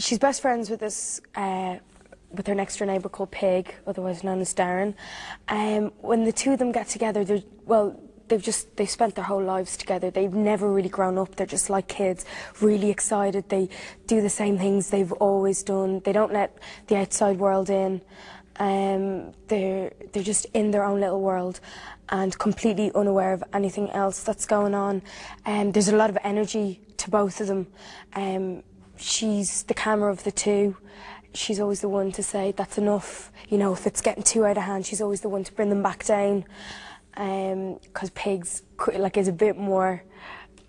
she's best friends with this with her next door neighbour called Pig, otherwise known as Darren. When the two of them get together, they've spent their whole lives together. They've never really grown up. They're just like kids, really excited. They do the same things they've always done. They don't let the outside world in. They're just in their own little world and completely unaware of anything else that's going on. There's a lot of energy to both of them. She's the calmer of the two. She's always the one to say, that's enough. You know, if it's getting too out of hand, she's always the one to bring them back down. Because Pig's is a bit more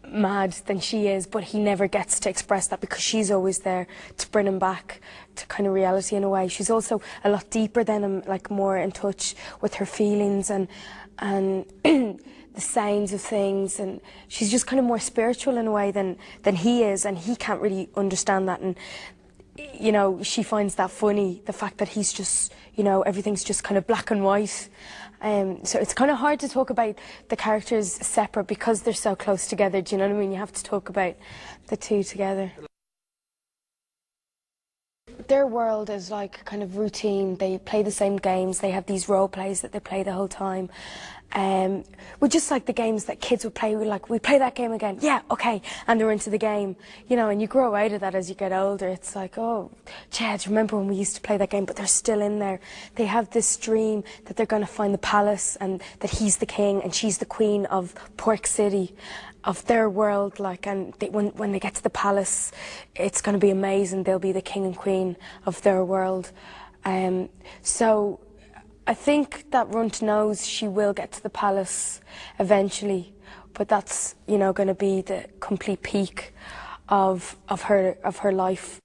mad than she is, but he never gets to express that because she's always there to bring him back to kind of reality in a way. She's also a lot deeper than him, like more in touch with her feelings and the sounds of things, and she's just kind of more spiritual in a way than he is, and he can't really understand that. And you know, she finds that funny, the fact that he's just, you know, everything's just kind of black and white. So it's kind of hard to talk about the characters separate because they're so close together, do you know what I mean? You have to talk about the two together. Their world is like kind of routine. They play the same games. They have these role plays that they play the whole time. We're just like the games that kids would play. We're like, we play that game again. Yeah, okay. And they're into the game, you know, and you grow out of that as you get older. It's like, oh, Chad, remember when we used to play that game? But they're still in there. They have this dream that they're going to find the palace and that he's the king and she's the queen of Pork City, of their world, like, and when they get to the palace, it's going to be amazing. They'll be the king and queen of their world. So I think that Runt knows she will get to the palace eventually, but that's, you know, going to be the complete peak of her life.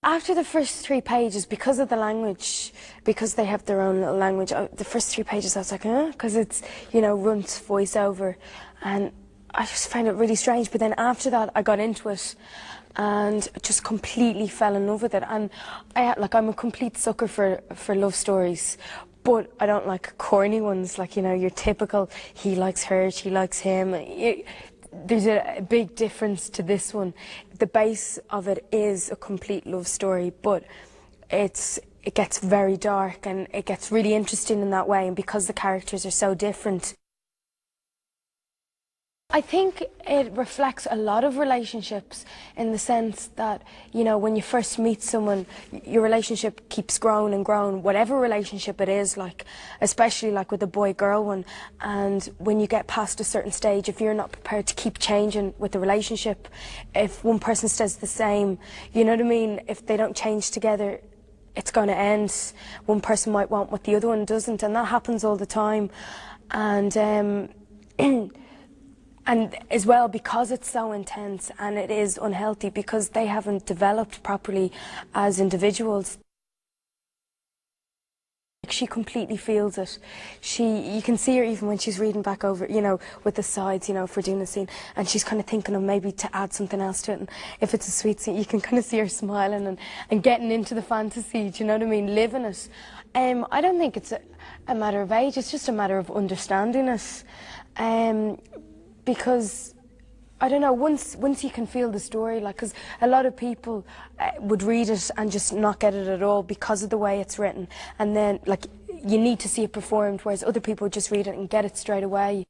After the first 3 pages, because of the language, because they have their own little language, the first 3 pages I was like, because it's, you know, Runt's voiceover, and I just found it really strange. But then after that, I got into it and just completely fell in love with it. And I'm a complete sucker for love stories, but I don't like corny ones, like, you know, your typical, he likes her, she likes him. There's a big difference to this one. The base of it is a complete love story, but it gets very dark and it gets really interesting in that way, and because the characters are so different. I think it reflects a lot of relationships in the sense that, you know, when you first meet someone, your relationship keeps growing and growing, whatever relationship it is, like, especially like with the boy-girl one. And when you get past a certain stage, if you're not prepared to keep changing with the relationship, if one person stays the same, you know what I mean, if they don't change together, it's going to end. One person might want what the other one doesn't, and that happens all the time. And and as well, because it's so intense and it is unhealthy, because they haven't developed properly as individuals. She completely feels it. You can see her even when she's reading back over, you know, with the sides, you know, for doing the scene, and she's kind of thinking of maybe to add something else to it. And if it's a sweet scene, you can kind of see her smiling and getting into the fantasy, do you know what I mean, living it. I don't think it's a matter of age, it's just a matter of understanding it. Because, I don't know, once you can feel the story, like, because a lot of people would read it and just not get it at all because of the way it's written, and then, like, you need to see it performed, whereas other people would just read it and get it straight away.